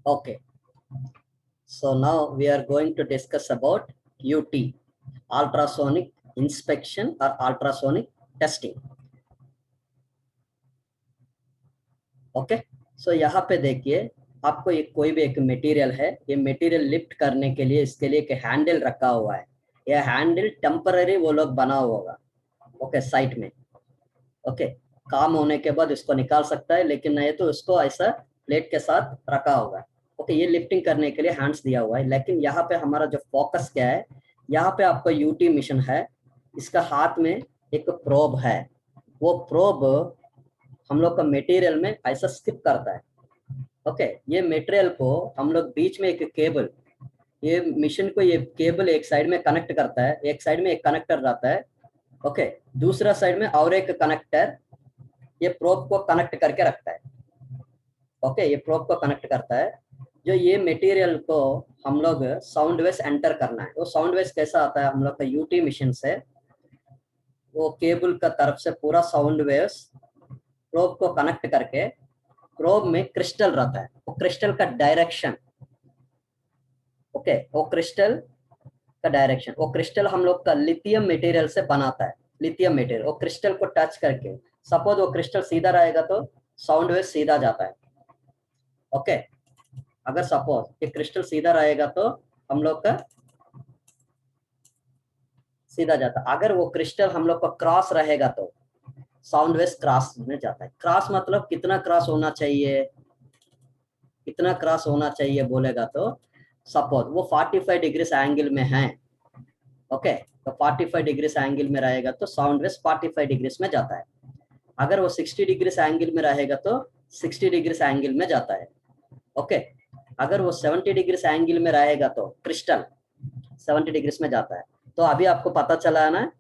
Okay, so now we are going to discuss about UT, ultrasonic inspection or ultrasonic testing. Okay, so यहाँ पे देखिए, आपको ये कोई भी एक मटेरियल है, ये मटेरियल लिफ्ट करने के लिए इसके लिए एक हैंडल रखा हुआ है। ये हैंडल टेम्पररी वो लोग बना हुआ होगा, ओके, साइट में। ओके, काम होने के बाद इसको निकाल सकता है, लेकिन नहीं तो इसको ऐसा प्लेट के साथ रखा होगा। ओके, ये लिफ्टिंग करने के लिए हैंड्स दिया हुआ है, लेकिन यहाँ पे हमारा जो फोकस क्या है, यहाँ पे आपका यूटी मिशन है, इसका हाथ में एक प्रोब है। वो प्रोब हम लोग का मटेरियल में ऐसा स्किप करता है। ओके, ये मटेरियल को हम लोग बीच में एक केबल, ये मिशन को ये केबल एक साइड में कनेक्ट करता है, एक साइड में एक कनेक्टर रहता है। ओके, दूसरा साइड में और एक कनेक्टर ये प्रोब को कनेक्ट करके रखता है। ओके, ये प्रोब को कनेक्ट करता है। जो ये मटेरियल को हम लोग साउंड वेव्स एंटर करना है, वो साउंड वेव्स कैसा आता है हम लोग का यूटी मिशन से, वो केबल का तरफ से पूरा साउंड वेव्स प्रोब को कनेक्ट करके, प्रोब में क्रिस्टल रहता है, वो क्रिस्टल का डायरेक्शन, ओके, वो क्रिस्टल का डायरेक्शन, वो क्रिस्टल हम लोग का लिथियम मटेरियल से बनाता है। लिथियम मटेरियल वो क्रिस्टल को टच करके, सपोज वो क्रिस्टल सीधा रहेगा तो साउंड वेव सीधा जाता है। ओके, अगर सपोज ये क्रिस्टल सीधा रहेगा तो हम लोग का सीधा जाता है। अगर वो क्रिस्टल हम लोग का क्रॉस रहेगा तो साउंड वेव क्रॉस में जाता है। क्रॉस मतलब कितना क्रॉस होना चाहिए, कितना क्रॉस होना चाहिए बोलेगा तो सपोज वो 45 डिग्री एंगल में है। ओके, तो 45 डिग्री एंगल में रहेगा तो साउंड वेव 45 डिग्री में जाता है। अगर वो 60 डिग्री एंगल में रहेगा तो 60 डिग्री एंगल में जाता है। ओके, अगर वो 70 डिग्री एंगल में रहेगा तो क्रिस्टल 70 डिग्री में जाता है। तो अभी आपको पता चला है ना,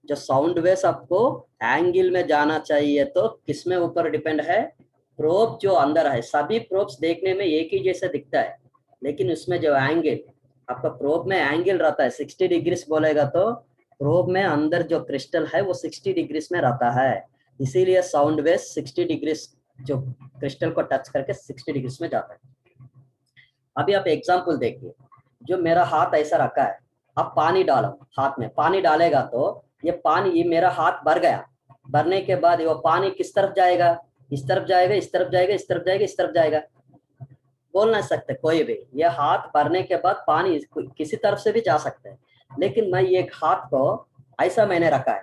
जो साउंड वेव्स आपको एंगल में जाना चाहिए तो किसमें ऊपर डिपेंड है, प्रोब जो अंदर है। सभी प्रोब्स देखने में एक ही जैसा दिखता है, लेकिन उसमें जो एंगल आपका प्रोब में एंगल रहता है 60 डिग्री बोलेगा तो प्रोब में अंदर जो क्रिस्टल है वो 60 डिग्री में रहता है। इसीलिए साउंड वेव 60 डिग्री जो क्रिस्टल को टच करके 60 डिग्री में जाता है। अभी आप एग्जांपल देखिए, जो मेरा हाथ ऐसा रखा है, आप पानी डालो हाथ में, पानी डालेगा तो ये पानी, ये मेरा हाथ भर गया, भरने के बाद वो पानी किस तरफ जाएगा, इस तरफ जाएगा, इस तरफ जाएगा, इस तरफ जाएगा, इस तरफ जाएगा, बोल नहीं सकते कोई भी। ये हाथ भरने के बाद पानी किसी तरफ से भी जा सकता है, लेकिन मैं ये हाथ को ऐसा मैंने रखा है।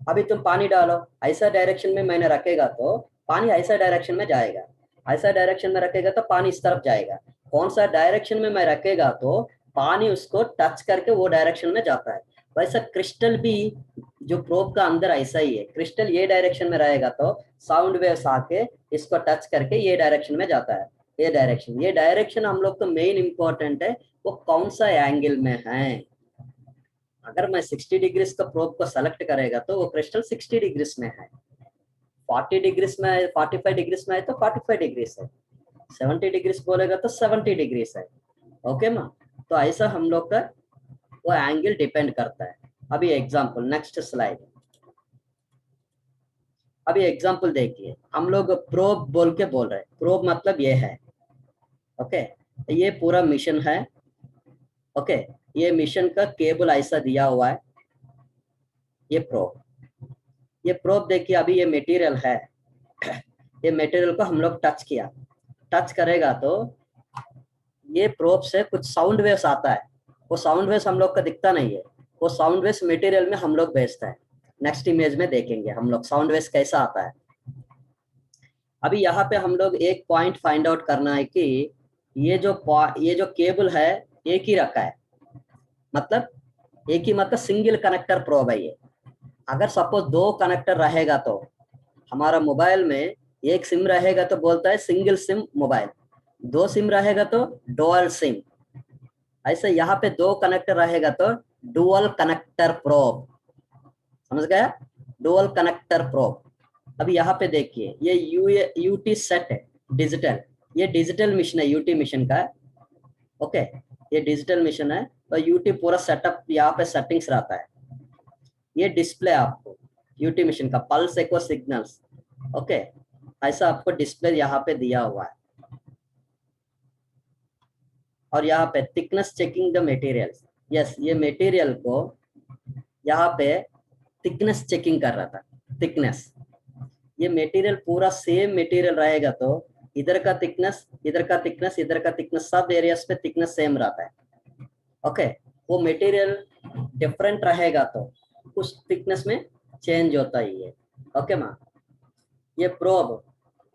अभी तुम पानी डालो, ऐसा डायरेक्शन में मैंने रखेगा तो पानी ऐसा डायरेक्शन में जाएगा, ऐसा डायरेक्शन में रखेगा तो पानी इस तरफ जाएगा। कौन सा डायरेक्शन में मैं रखेगा तो पानी उसको टच करके वो डायरेक्शन में जाता है। वैसा क्रिस्टल भी जो प्रोब का अंदर ऐसा ही है, क्रिस्टल ये डायरेक्शन में रहेगा तो साउंड वेव्स आके इसको टच करके ये डायरेक्शन में जाता है। ये डायरेक्शन हम लोग को मेन इंपॉर्टेंट है, वो कौन सा एंगल में है। अगर मैं 60 डिग्री का प्रोब को सेलेक्ट करेगा तो वो क्रिस्टल 60 डिग्री में है, 40 डिग्री में है, 45 डिग्री में है तो 45 डिग्री है, 70 डिग्री बोलेगा तो 70 डिग्री है। ओके माँ, तो ऐसा हम लोग का वो एंगल डिपेंड करता है। अभी एग्जांपल, नेक्स्ट स्लाइड। अभी एग्जांपल देखिए, हम लोग प्रोब बोल के बोल रहे हैं, प्रोब मतलब ये है। ओके, ये पूरा मिशन है। ओके, ये मिशन का केबल ऐसा दिया हुआ है, ये प्रोब देखिए। अभी ये मटेरियल है, ये मटेरियल को हम लोग टच किया, टच करेगा तो ये प्रोब से कुछ साउंड वेव्स आता है। वो साउंड वेव्स हम लोग का दिखता नहीं है, वो साउंड वेव्स मटेरियल में हम लोग भेजता है। नेक्स्ट इमेज में देखेंगे हम लोग साउंड वेव्स कैसा आता है। अभी यहाँ पे हम लोग एक पॉइंट फाइंड आउट करना है कि ये जो केबल है एक ही रखा है, मतलब एक ही, मतलब सिंगल कनेक्टर प्रोब है ये। अगर सपोज दो कनेक्टर रहेगा तो हमारा मोबाइल में एक सिम रहेगा तो बोलता है सिंगल सिम मोबाइल, दो सिम रहेगा तो डुअल सिम, ऐसे यहाँ पे दो कनेक्टर रहेगा तो डुअल कनेक्टर प्रोब, समझ गया, डुअल कनेक्टर प्रोब। अब यहाँ पे देखिए, ये यूटी सेट है डिजिटल, ये डिजिटल मिशन है यूटी मिशन का। ओके, ये डिजिटल मिशन है, तो यूटी पूरा सेटअप यहाँ पे सेटिंग्स रहता है। ये डिस्प्ले आपको यूटी मिशन का पल्स एको सिग्नल्स, ओके, ऐसा आपको डिस्प्ले यहाँ पे दिया हुआ है। और यहाँ पे thickness checking the materials. Yes, ये मटेरियल को यहाँ पे थिकनेस चेकिंग कर रहा था। थिकनेस, ये मटेरियल पूरा सेम मटेरियल रहेगा तो इधर का थिकनेस, इधर का थिकनेस, इधर का थिकनेस, सब एरियाज पे थिकनेस सेम रहता है। ओके, वो मटेरियल डिफरेंट रहेगा तो उस थिकनेस में चेंज होता ही है। ओके माँ, ये प्रोब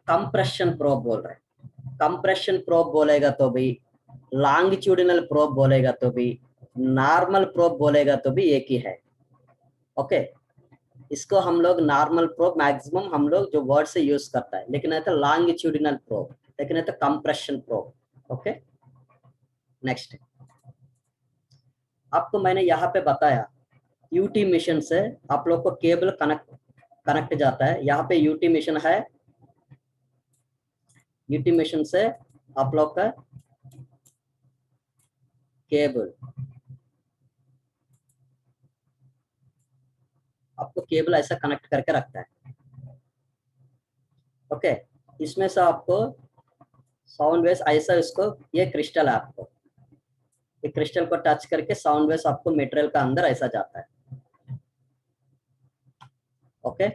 कंप्रेशन प्रोब बोल रहे हैं। कंप्रेशन प्रोब बोलेगा तो भी, लॉन्गिट्यूडिनल प्रोब बोलेगा तो भी, नॉर्मल प्रोब बोलेगा तो भी एक ही है। ओके, इसको हम लोग नॉर्मल प्रोब मैक्सिमम हम लोग जो वर्ड से यूज करता है, लेकिन है तो लॉन्गिट्यूडिनल प्रोब, लेकिन है तो कंप्रेशन प्रोब। ओके, नेक्स्ट आपको मैंने यहाँ पे बताया यूटी मिशन से आप लोग को केबल कनेक्ट जाता है। यहाँ पे यूटी मिशन है, यूटी मिशन से आप लोग का केबल, आपको केबल ऐसा कनेक्ट करके रखता है। ओके, इसमें से आपको साउंड वेव्स ऐसा, इसको ये क्रिस्टल है, आपको ये क्रिस्टल को टच करके साउंड वेव्स आपको मटेरियल का अंदर ऐसा जाता है। ओके,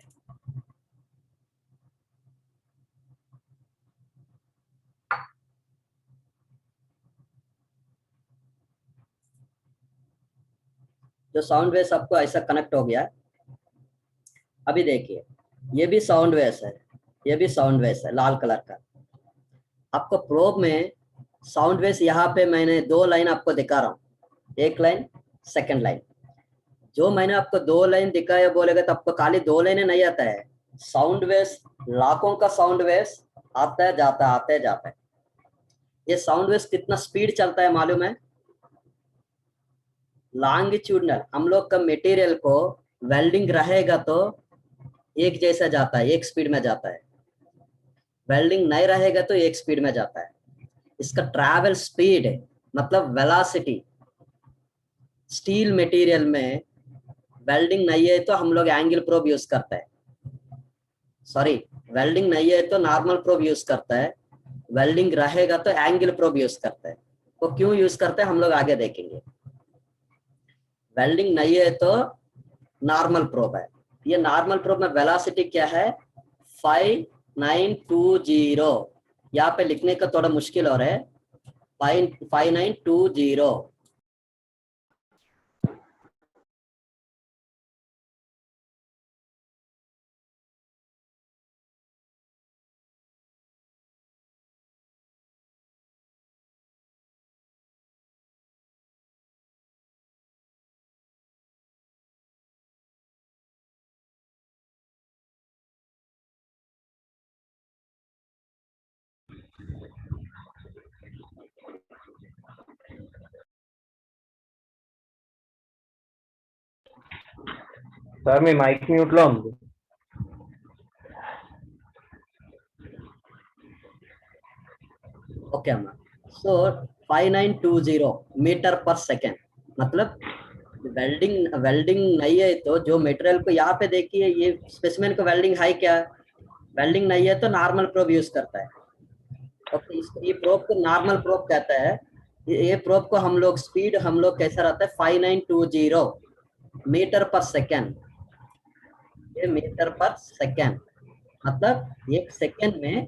जो साउंड वेव्स आपको ऐसा कनेक्ट हो गया। अभी देखिए, ये भी साउंड वेव्स है, ये भी साउंड वेव्स है लाल कलर का। आपको प्रोब में साउंड वेव्स यहाँ पे मैंने दो लाइन आपको दिखा रहा हूँ, एक लाइन, सेकंड लाइन। जो मैंने आपको दो लाइन दिखाया बोलेगा तो आपको खाली दो लाइनें नहीं आता है। साउंड वेव्स, लाखों का साउंड वेव्स आता है जाता है, आता है जाता है। ये साउंड वेव्स कितना स्पीड चलता है मालूम है? लॉन्गिट्यूडनल हम लोग का मटेरियल को वेल्डिंग रहेगा तो एक जैसा जाता है, एक स्पीड में जाता है। वेल्डिंग नहीं रहेगा तो एक स्पीड में जाता है। इसका ट्रैवल स्पीड मतलब वेलोसिटी, स्टील मटेरियल में वेल्डिंग नहीं है तो हम लोग एंगल प्रोब यूज करते हैं। सॉरी, वेल्डिंग नहीं है तो नॉर्मल प्रोब यूज करता है, वेल्डिंग रहेगा तो एंगल प्रोब यूज करता है। तो क्यों यूज करते हैं हम लोग आगे देखेंगे। वेल्डिंग नहीं है तो नॉर्मल प्रोब है। ये नॉर्मल प्रोब में वेलोसिटी क्या है? 5920। यहाँ पे लिखने का थोड़ा मुश्किल हो रहा है, 5920। సార్ మీ మైక్ మ్యూట్ లో ఉంది. ओके अम्मा, सो 5920 मीटर पर सेकेंड, मतलब वेल्डिंग, वेल्डिंग नहीं है तो जो मटेरियल को यहाँ पे देखिए, ये स्पेसिमेन को वेल्डिंग है क्या? वेल्डिंग नहीं है तो नॉर्मल प्रोब यूज करता है। ओके, इसको ये प्रोब को नॉर्मल प्रोब कहता है। ये प्रोब को हम लोग स्पीड हम लोग कैसा रहता है? 5920 मीटर पर सेकेंड। ये मीटर पर सेकेंड मतलब एक सेकेंड में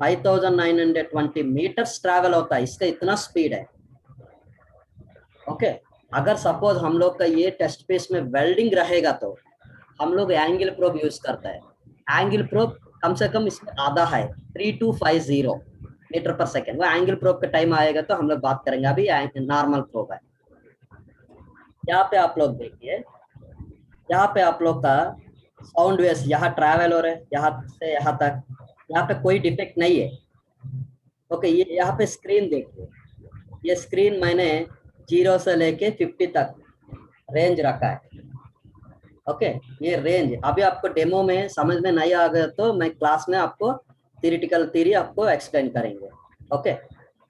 5920 मीटर्स ट्रैवल होता है, इसका इतना स्पीड है। ओके, अगर सपोज हम लोग का ये टेस्ट पीस में वेल्डिंग रहेगा तो हम लोग एंगल प्रोब यूज करता है। एंगल प्रोब कम से कम इसमें आधा है, 3250 मीटर पर सेकेंड। वो एंगल प्रोब का टाइम आएगा तो हम लोग बात करेंगे, अभी नॉर्मल प्रोब है। यहाँ पे आप लोग देखिए, यहाँ पे आप लोग का साउंड वेव्स यहाँ ट्रैवल हो रहे हैं, यहाँ से यहाँ तक, यहाँ पे कोई डिफेक्ट नहीं है। ओके, ये यहाँ पे स्क्रीन देखिए, ये स्क्रीन मैंने 0 से लेके 50 तक रेंज रखा है। ओके, ये रेंज अभी आपको डेमो में समझ में नहीं आ गया तो मैं क्लास में आपको थियरिटिकल थ्योरी आपको एक्सप्लेन करेंगे। ओके,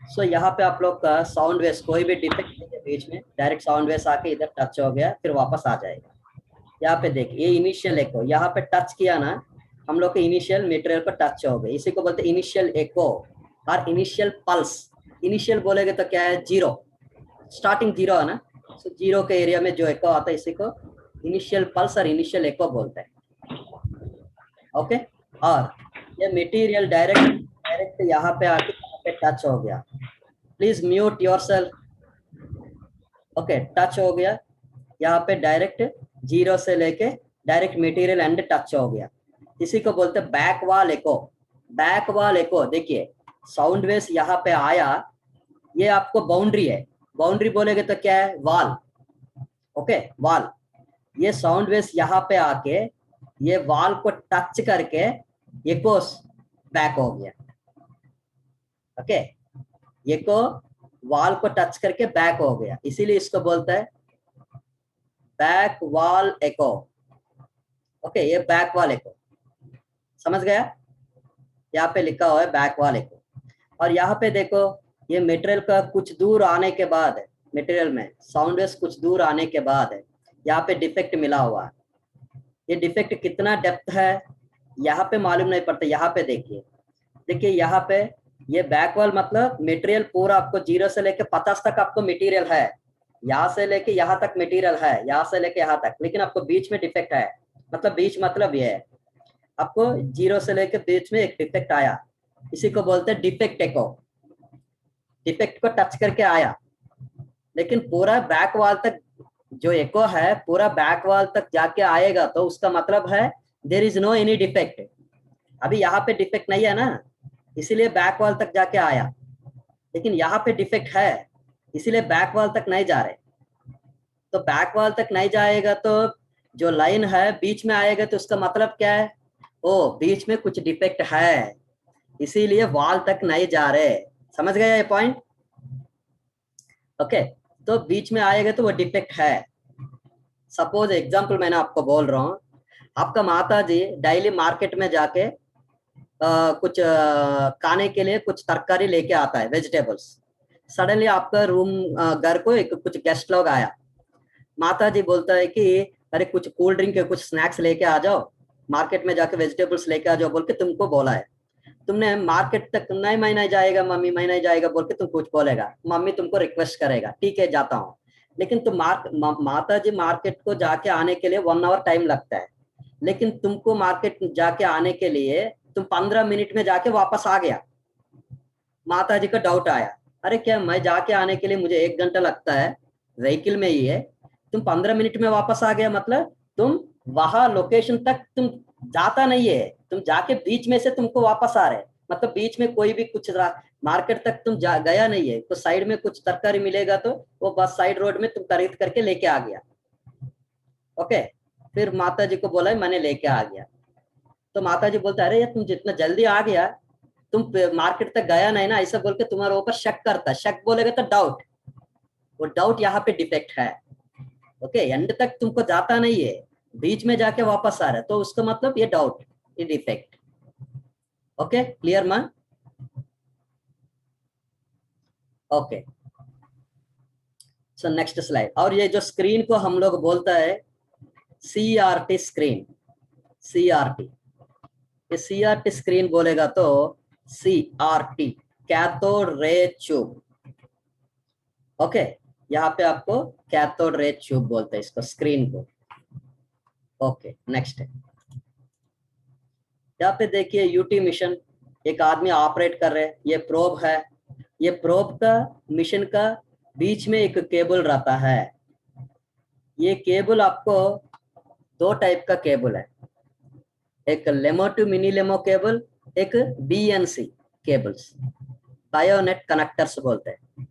सो यहाँ पे आप लोग का साउंड वेव्स कोई भी डिफेक्ट नहीं है, बीच में डायरेक्ट साउंड वेव्स आके इधर टच हो गया फिर वापस आ जाएगा। यहाँ पे देखिए, ये इनिशियल एको, यहाँ पे टच किया ना हम लोग के इनिशियल मटेरियल पर टच हो गए, इसी को बोलते हैं इनिशियल एको और इनिशियल पल्स। इनिशियल बोलेगे तो क्या है, जीरो, स्टार्टिंग जीरो है ना, तो जीरो के एरिया में जो एको आता है इसी को इनिशियल पल्स और इनिशियल एको बोलते हैं। ओके, और ये मटेरियल डायरेक्ट डायरेक्ट यहाँ पे आके यहाँ पे टच हो गया, please mute yourself. Okay, touch हो गया यहाँ पे डायरेक्ट, जीरो से लेके डायरेक्ट मटेरियल एंड टच हो गया, इसी को बोलते हैं बैक वॉल एको। बैक वॉल एको, देखिए साउंड वेव्स यहाँ पे आया, ये आपको बाउंड्री है, बाउंड्री बोलेगे तो क्या है, वॉल। ओके, वॉल, ये साउंड वेव्स यहाँ पे आके ये वॉल को टच करके एको बैक हो गया। ओके, एको वॉल को टच करके बैक हो गया, इसीलिए इसको बोलता है बैक वॉल एको। ओके, ये बैक वॉल एको, समझ गया, यहाँ पे लिखा हुआ है बैक वॉल एको। और यहाँ पे देखो, ये मटेरियल का कुछ दूर आने के बाद, मटेरियल में साउंड वेव्स कुछ दूर आने के बाद यहाँ पे डिफेक्ट मिला हुआ है। ये डिफेक्ट कितना डेप्थ है यहाँ पे मालूम नहीं पड़ता, यहाँ पे देखिए, देखिए यहाँ पे ये बैक वॉल मतलब मटेरियल पूरा आपको जीरो से लेके 50 तक आपको मटेरियल है, यहाँ से लेके यहाँ तक मटेरियल है, यहाँ से लेके यहाँ तक, लेकिन आपको बीच में डिफेक्ट है, मतलब बीच मतलब ये है आपको जीरो से लेके बीच में एक डिफेक्ट आया, इसी को बोलते हैं डिफेक्ट एको। डिफेक्ट को टच करके आया, लेकिन पूरा बैक वॉल तक जो एको है पूरा बैक वॉल तक जाके आएगा तो उसका मतलब है there is no any defect. अभी यहाँ पे डिफेक्ट नहीं है ना, इसीलिए बैक वॉल तक जाके आया, लेकिन यहाँ पे डिफेक्ट है इसीलिए बैक वॉल तक नहीं जा रहे। तो बैक वॉल तक नहीं जाएगा तो जो लाइन है बीच में आएगा, तो उसका मतलब क्या है, ओ बीच में कुछ डिफेक्ट है, इसीलिए वॉल तक नहीं जा रहे। समझ गए ये पॉइंट? ओके, तो बीच में आएगा तो वो डिफेक्ट है। सपोज एग्जांपल मैंने आपको बोल रहा हूँ, आपका माता जी डेली मार्केट में जाके कुछ खाने के लिए कुछ तरकारी लेके आता है, वेजिटेबल्स। सडनली आपका रूम घर को एक कुछ गेस्ट लोग आया, माता जी बोलता है कि अरे कुछ कोल्ड ड्रिंक के कुछ स्नैक्स लेके आ जाओ, मार्केट में जाके वेजिटेबल्स लेके आ जाओ बोल के तुमको बोला है। तुमने मार्केट तक नहीं, मैं नहीं जाएगा मम्मी, मैं नहीं जाएगा बोल के तुम कुछ बोलेगा, मम्मी तुमको रिक्वेस्ट करेगा, ठीक है जाता हूँ, लेकिन तुम माता जी मार्केट को जाके आने के लिए 1 आवर टाइम लगता है, लेकिन तुमको मार्केट जाके आने के लिए तुम 15 मिनट में जाके वापस आ गया। माता जी का डाउट आया, अरे क्या मैं जाके आने के लिए मुझे 1 घंटा लगता है, व्हीकल में ही है, तुम 15 मिनट में वापस आ गया, मतलब तुम वहां लोकेशन तक तुम जाता नहीं है, तुम जाके बीच में से तुमको वापस आ रहे, मतलब बीच में कोई भी कुछ मार्केट तक तुम गया नहीं है, तो साइड में कुछ तरकारी मिलेगा तो वो बस साइड रोड में तुम खरीद करके लेके आ गया। ओके, फिर माता जी को बोला मैंने लेके आ गया, तो माता जी बोलते अरे तुम जितना जल्दी आ गया, तुम मार्केट तक गया नहीं ना, ऐसा बोल के तुम्हारे ऊपर शक करता, शक बोलेगा तो डाउट, वो डाउट यहाँ पे डिफेक्ट है। ओके, एंड तक तुमको जाता नहीं है, बीच में जाके वापस आ रहा है, तो उसका मतलब ये डाउट, ये defect. Okay, clear man? Okay, so next slide. और ये जो स्क्रीन को हम लोग बोलता है CRT स्क्रीन, CRT, ये CRT स्क्रीन बोलेगा तो CRT cathode ray tube. Okay, यहाँ पे आपको कैथोड रे ट्यूब बोलते हैं इसको, स्क्रीन को। ओके, नेक्स्ट है, यहाँ पे देखिए यूटी मिशन, एक आदमी ऑपरेट कर रहे हैं, ये प्रोब है, ये प्रोब का मिशन का बीच में एक केबल रहता है। ये केबल आपको 2 टाइप का केबल है, एक लेमो टू मिनी लेमो केबल, एक BNC केबल्स, बायोनेट कनेक्टर्स बोलते हैं।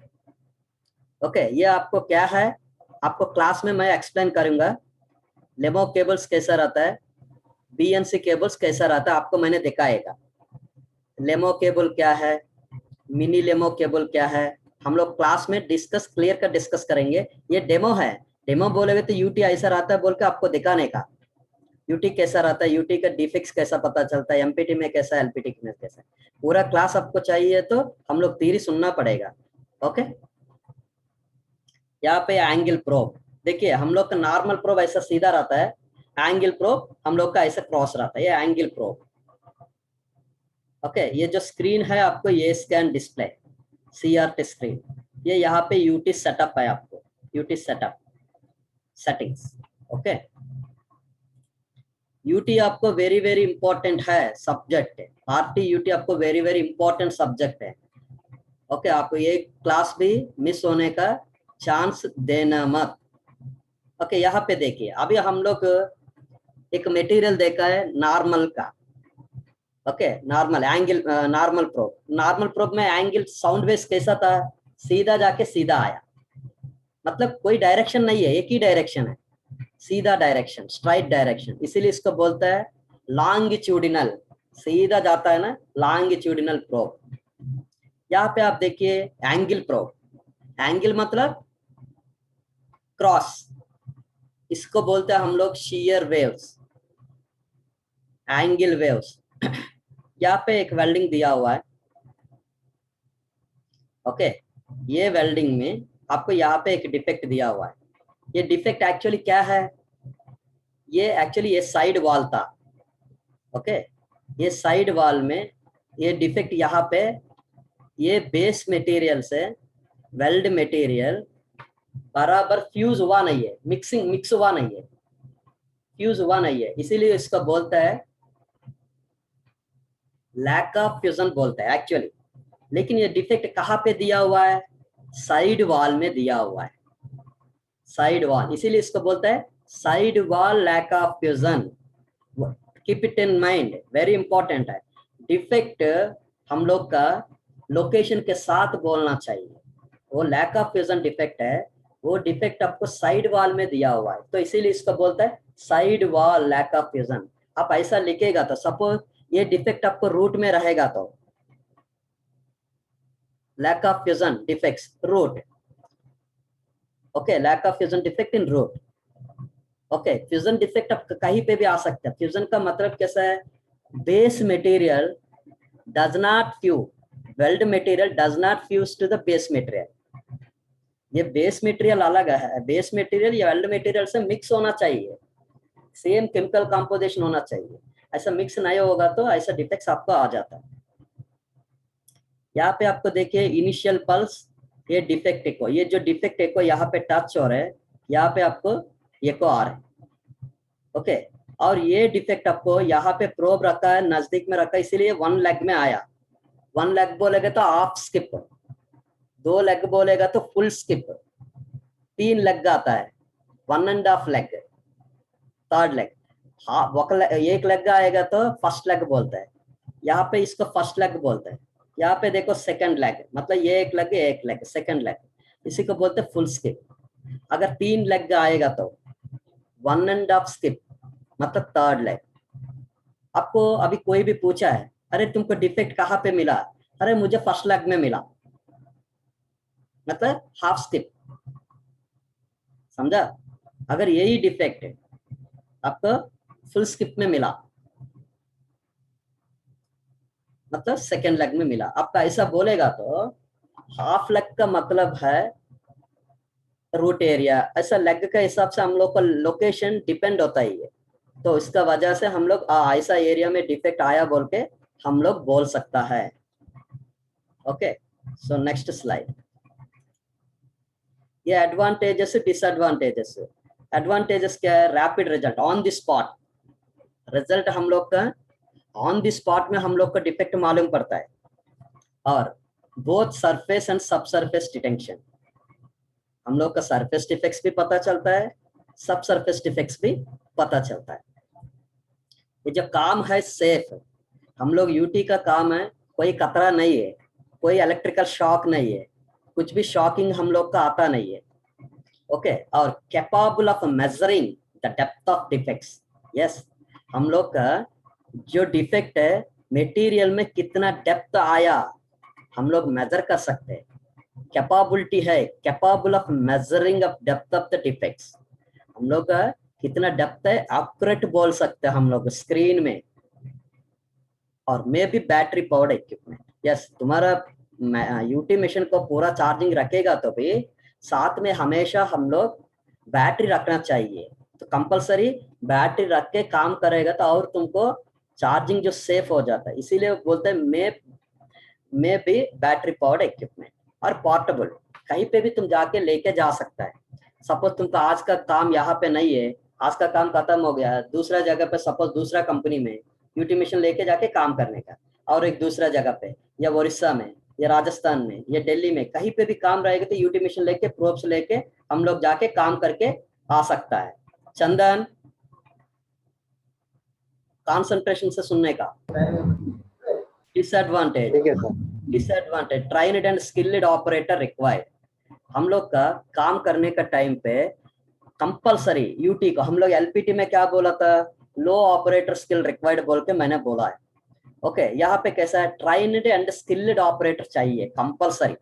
ओके, ये आपको क्या है, आपको क्लास में मैं एक्सप्लेन करूंगा, लेमो केबल्स कैसा रहता है, BNC केबल्स कैसा रहता है, आपको मैंने दिखाएगा। लेमो केबल क्या है, मिनी लेमो केबल क्या है, हम लोग क्लास में डिस्कस क्लियर कर डिस्कस करेंगे। ये डेमो है, डेमो बोलेगे तो यूटी ऐसा रहता है बोल के आपको दिखाने का, यूटी कैसा रहता है, यूटी का डिफिक्स कैसा पता चलता है, एमपीटी में कैसा, एलपीटी में कैसा, पूरा क्लास आपको चाहिए तो हम लोग थ्योरी सुनना पड़ेगा। ओके, यहाँ पे एंगल प्रोब, देखिए हम लोग का नॉर्मल प्रोब ऐसा सीधा रहता है, एंगल प्रोब हम लोग का ऐसा क्रॉस रहता है, ये एंगल प्रोब। ओके, ये जो स्क्रीन है आपको ये स्कैन डिस्प्ले, CRT स्क्रीन, ये यहाँ पे यूटी सेटअप है, आपको UT setup settings. Okay, UT आपको वेरी वेरी इंपॉर्टेंट है सब्जेक्ट, आरटी यूटी आपको वेरी वेरी इंपॉर्टेंट सब्जेक्ट है। ओके, आपको ये क्लास भी मिस होने का चांस देना मत। ओके, यहाँ पे देखिए, अभी हम लोग एक मटेरियल देखा है नॉर्मल का। Okay, normal angle, normal probe, normal probe में एंगल साउंड वेव कैसा था, सीधा जाके सीधा आया, मतलब कोई डायरेक्शन नहीं है, एक ही डायरेक्शन है, सीधा डायरेक्शन, स्ट्राइट डायरेक्शन, इसीलिए इसको बोलता है लॉन्गिट्यूडिनल, सीधा जाता है ना, लॉन्गिट्यूडिनल प्रोब। यहाँ पे आप देखिए एंगल प्रोब, एंगल मतलब क्रॉस, इसको बोलते हैं हम लोग शेयर वेव्स, एंगल वेव्स। यहाँ पे एक वेल्डिंग दिया हुआ है। ओके, ये वेल्डिंग में आपको यहाँ पे एक डिफेक्ट दिया हुआ है। ये डिफेक्ट एक्चुअली क्या है, ये एक्चुअली ये साइड वॉल था। ओके, ये साइड वॉल में ये डिफेक्ट यहाँ पे, ये बेस मटेरियल से वेल्ड मटेरियल बराबर फ्यूज हुआ नहीं है, मिक्स हुआ नहीं है, फ्यूज हुआ नहीं है, इसीलिए इसको बोलता है लैक ऑफ फ्यूजन बोलता है एक्चुअली। लेकिन ये डिफेक्ट कहाँ पे दिया हुआ है, साइड वॉल में दिया हुआ है, साइड वॉल, इसीलिए इसको बोलता है side wall lack of fusion. Keep it in mind, very important है। डिफेक्ट हम लोग का लोकेशन के साथ बोलना चाहिए, वो लैक ऑफ फ्यूजन डिफेक्ट है, वो डिफेक्ट आपको साइड वॉल में दिया हुआ है, तो इसीलिए इसको बोलता है side wall lack of fusion. आप ऐसा लिखेगा तो सपोज ये डिफेक्ट आपको रूट में रहेगा तो lack of fusion defects root. Okay, lack of fusion defect in root. Okay, fusion defect आप कहीं पे भी आ सकता है। फ्यूजन का मतलब कैसा है, base material does not fuse, weld material does not fuse to the base material. ये बेस मटेरियल अलग है, बेस मटेरियल या वेल्ड मटेरियल से मिक्स होना चाहिए, सेम केमिकल कंपोजिशन होना चाहिए, ऐसा मिक्स नहीं होगा तो ऐसा डिफेक्ट्स आपको आ जाता है। यहाँ पे आपको देखिए इनिशियल पल्स, ये डिफेक्ट एको, ये जो डिफेक्ट एको यहाँ पे टच हो रहा है, यहाँ पे आपको एको आ रहा है। ओके, और ये डिफेक्ट आपको यहाँ पे प्रोब रखा है, नजदीक में रखा है, इसीलिए 1 लेग में आया। 1 लेग बोलेगा तो हाफ स्किप, 2 लेग बोलेगा तो फुल स्किप, 3 लेग आता है, 1.5 लेग, 3rd लेग, हाँ एक लेग आएगा तो फर्स्ट लेग बोलता है, यहाँ पे इसको फर्स्ट लेग बोलता है। यहाँ पे देखो सेकंड लेग, मतलब ये एक लेग सेकंड लेग, इसी को बोलते हैं फुल स्किप। अगर 3 लेग आएगा तो 1.5 स्किप, मतलब 3rd लेग। आपको अभी कोई भी पूछा है, अरे तुमको डिफेक्ट कहाँ पे मिला, अरे मुझे फर्स्ट लेग में मिला, मतलब हाफ स्किप, समझा। अगर यही डिफेक्ट आपको फुल स्किप में मिला, मतलब सेकेंड लेग में मिला, आपका ऐसा बोलेगा तो हाफ लेग का मतलब है रूट एरिया, ऐसा लेग के हिसाब से हम लोग का लोकेशन डिपेंड होता ही है, तो इसका वजह से हम लोग ऐसा एरिया में डिफेक्ट आया बोल के हम लोग बोल सकता है। Okay, so next slide. ये एडवांटेजेस डिसएडवांटेजेस, एडवांटेजेस क्या है, rapid result on the spot, result हम लोग का ऑन द स्पॉट में हम लोग को डिफेक्ट मालूम पड़ता है, और बोथ सरफेस एंड सब सरफेस डिटेक्शन, हम लोग का सरफेस डिफेक्ट्स भी पता चलता है, सब सरफेस डिफेक्ट्स भी पता चलता है। ये जो काम है सेफ, हम लोग यूटी का काम है, कोई खतरा नहीं है, कोई इलेक्ट्रिकल शॉक नहीं है, कुछ भी शॉकिंग हम लोग का आता नहीं है। ओके, और capable of measuring the depth of defects, yes, हम लोग का जो डिफेक्ट है मटेरियल में कितना डेप्थ आया हम लोग मेजर कर सकते हैं, कैपेबिलिटी है, capable of measuring of depth of the defects, हम लोग का कितना डेप्थ है एक्यूरेट बोल सकते हैं हम लोग स्क्रीन में। और मे भी बैटरी पावर्ड इक्विपमेंट, यस, तुम्हारा यूटी मशीन को पूरा चार्जिंग रखेगा तो भी साथ में हमेशा हम लोग बैटरी रखना चाहिए, तो कंपलसरी बैटरी रख के काम करेगा तो और तुमको चार्जिंग जो सेफ हो जाता है, इसीलिए बोलते हैं may be battery powered equipment. और पोर्टेबल, कहीं पे भी तुम जाके लेके जा सकता है। सपोज तुमको आज का काम यहाँ पे नहीं है, आज का काम खत्म हो गया, दूसरा जगह पे सपोज दूसरा कंपनी में यूटी मिशन लेके जाके काम करने का, और एक दूसरा जगह पे या उड़ीसा में या राजस्थान में या दिल्ली में कहीं पे भी काम रहेगा तो यूटी मिशन लेके प्रोब्स लेके हम लोग जाके काम करके आ सकता है। चंदन, कॉन्सेंट्रेशन से सुनने का। डिसएडवांटेज, ठीक है sir. Disadvantage, trained and skilled operator required. हम लोग का काम करने का टाइम पे कंपलसरी यूटी को, हम लोग एलपीटी में क्या बोला था, लो ऑपरेटर स्किल रिक्वायर्ड बोल के मैंने बोला है। ओके, यहाँ पे कैसा है, ट्रेन्ड एंड स्किल्ड ऑपरेटर चाहिए कंपलसरी।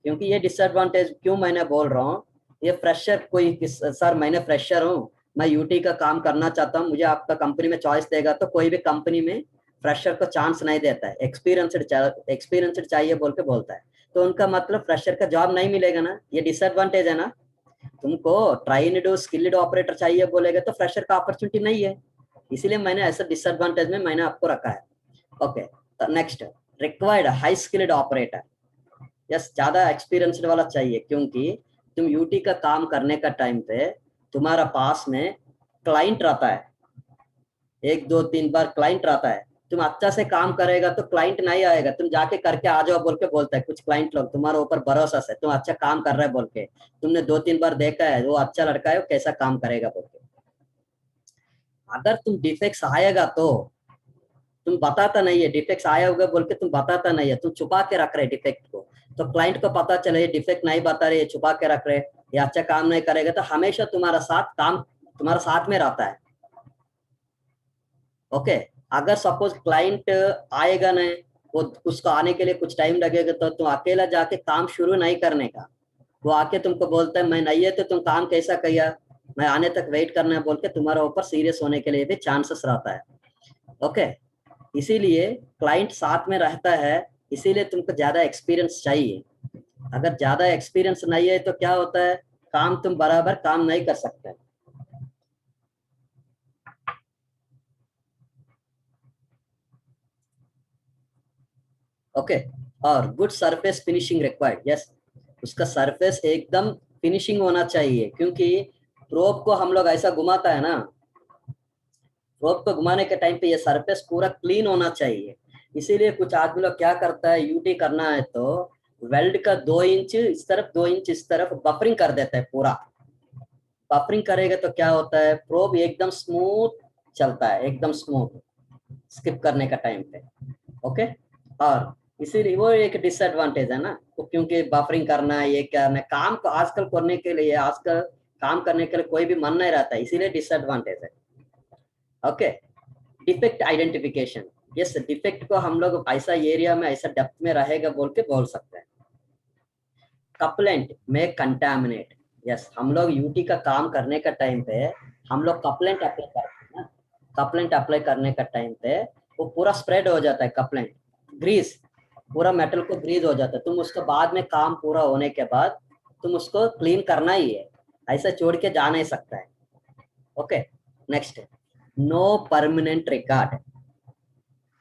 क्योंकि ये डिसएडवांटेज क्यों मैंने बोल रहा हूँ, ये फ्रेशर कोई सर मैं फ्रेशर हूँ, मैं यूटी का काम करना चाहता हूँ, मुझे आपका कंपनी में चॉइस देगा तो कोई भी कंपनी में फ्रेशर को चांस नहीं देता है, एक्सपीरियंसड चाहिए बोल के बोलता है। तो उनका मतलब फ्रेशर का जॉब नहीं मिलेगा ना, ये डिसएडवांटेज है ना। तुमको ट्रेन्ड स्किल्ड ऑपरेटर चाहिए बोलेगा तो फ्रेशर का अपॉर्चुनिटी नहीं है, इसीलिए मैंने ऐसा डिसएडवांटेज में मैंने आपको रखा है। Okay, next, required high skilled operator. Yes, ज्यादा एक्सपीरियंस्ड वाला चाहिए, क्योंकि तुम यूटी का काम करने का टाइम पे तुम्हारा पास में क्लाइंट रहता है, 1 2 3 बार क्लाइंट रहता है। तुम अच्छा से काम करेगा तो क्लाइंट नहीं आएगा, तुम जाके करके आ जाओ बोल के बोलता है। कुछ क्लाइंट लोग तुम्हारे ऊपर भरोसा से, तुम अच्छा काम कर रहे है बोल के, तुमने 2 3 बार देखा है वो अच्छा लड़का है, वो कैसा काम करेगा बोल के। अगर तुम डिफेक्ट्स आएगा तो तुम बताता नहीं है, डिफेक्ट्स आया होगा बोल के तुम बताता नहीं है, तुम छुपा के रख रहे डिफेक्ट को, तो क्लाइंट को पता चले डिफेक्ट नहीं बता रहे, छुपा के रख रहे, ये अच्छा काम नहीं करेगा, तो हमेशा तुम्हारा साथ काम तुम्हारा साथ में रहता है। ओके, अगर सपोज क्लाइंट आएगा नहीं, वो उसको आने के लिए कुछ टाइम लगेगा, तो तुम अकेला जाके काम शुरू नहीं करने का, वो आके तुमको बोलता है मैं नहीं है तो तुम काम कैसा किया, मैं आने तक वेट करना है बोल के तुम्हारा ऊपर सीरियस होने के लिए भी चांसेस रहता है। ओके, इसीलिए क्लाइंट साथ में रहता है, इसीलिए तुमको ज्यादा एक्सपीरियंस चाहिए। अगर ज्यादा एक्सपीरियंस नहीं है तो क्या होता है, काम तुम बराबर काम नहीं कर सकते। ओके, और good surface finishing required. Yes, उसका सरफेस एकदम फिनिशिंग होना चाहिए, क्योंकि प्रोब को हम लोग ऐसा घुमाता है ना, प्रोब को घुमाने के टाइम पे ये सरफेस पूरा क्लीन होना चाहिए। इसीलिए कुछ आदमी लोग क्या करता है, यूटी करना है तो वेल्ड का 2 इंच इस तरफ 2 इंच इस तरफ बफरिंग कर देता है पूरा। बफरिंग करेगा तो क्या होता है, प्रोब एकदम स्मूथ चलता है, एकदम स्मूथ स्किप करने का टाइम पे। ओके, और इसीलिए वो एक डिसएडवांटेज है ना, तो क्योंकि बफरिंग करना है, ये करना है, काम को आजकल करने के लिए, आजकल काम करने के लिए कोई भी मन नहीं रहता है, इसीलिए डिसएडवांटेज है। Okay, defect identification. Yes, defect को हम लोग ऐसा एरिया में ऐसा डेप्थ में रहेगा बोल के बोल सकते हैं। कपलेंट में कंटामिनेट। यस, हम लोग यूटी का काम करने का टाइम पे हम लोग कपलेंट अप्लाई करते हैं ना, कपलेंट अप्लाई करने का टाइम पे वो पूरा स्प्रेड हो जाता है, कपलेंट ग्रीस पूरा मेटल को ग्रीस हो जाता है। तुम उसके बाद में काम पूरा होने के बाद तुम उसको क्लीन करना ही है, ऐसा छोड़ के जा नहीं सकता है। Okay, next, no permanent record.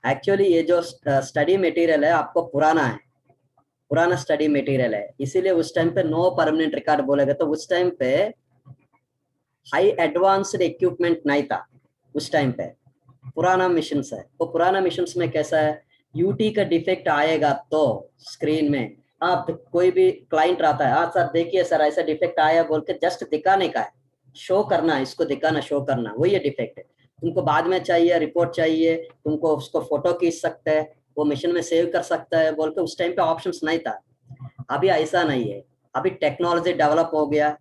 Actually ये जो स्टडी मटेरियल है आपको पुराना है, पुराना स्टडी मटेरियल है, इसीलिए उस टाइम पे नो परमानेंट रिकॉर्ड बोलेगा। तो उस टाइम पे हाई एडवांस्ड इक्विपमेंट नहीं था, उस टाइम पे पुराना मिशन है। तो पुराना मिशन में कैसा है, यूटी का डिफेक्ट आएगा तो स्क्रीन में आप कोई भी क्लाइंट रहता है, हाँ सर देखिए सर ऐसा डिफेक्ट आया बोल के जस्ट दिखाने का है, शो करना है, इसको दिखाना शो करना, वही ये डिफेक्ट है। तुमको बाद में चाहिए रिपोर्ट चाहिए, तुमको उसको फोटो खींच सकते हैं, वो मिशन में सेव कर सकता है बोल के, उस टाइम पे ऑप्शंस नहीं था। अभी ऐसा नहीं है, अभी टेक्नोलॉजी डेवलप हो गया,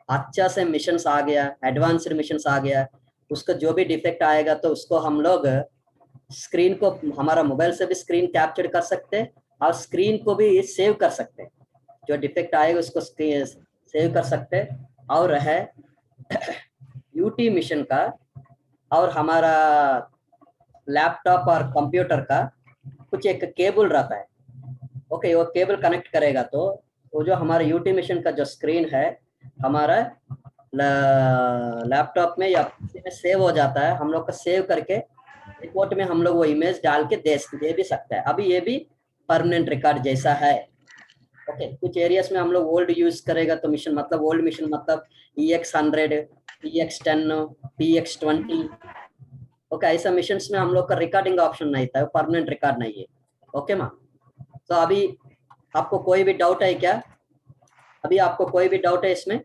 अच्छा से मिशंस आ गया, एडवांस्ड मिशंस आ गया, उसका जो भी डिफेक्ट आएगा तो उसको हम लोग स्क्रीन को हमारा मोबाइल से भी स्क्रीन कैप्चर कर सकते हैं और स्क्रीन को भी सेव कर सकते हैं, जो डिफेक्ट आएगा उसको सेव कर सकते हैं। और है यूटी मिशन का और हमारा लैपटॉप और कंप्यूटर का कुछ एक केबल रहता है। ओके, वो केबल कनेक्ट करेगा तो वो जो हमारा यूटी मिशन का जो स्क्रीन है हमारा लैपटॉप में या पीसी में सेव हो जाता है, हम लोग का सेव करके रिपोर्ट में हम लोग वो इमेज डाल के दे भी सकता है। अभी ये भी परमानेंट रिकॉर्ड जैसा है। ओके, कुछ एरियाज में हम लोग ओल्ड यूज करेगा तो मिशन मतलब ओल्ड मिशन मतलब EX100, EX10, PX20। ओके, ऐसा मिशन में हम लोग का रिकॉर्डिंग ऑप्शन नहीं था, परमानेंट रिकॉर्ड नहीं है। ओके माँ, तो अभी आपको कोई भी डाउट है क्या? अभी आपको कोई भी डाउट है इसमें?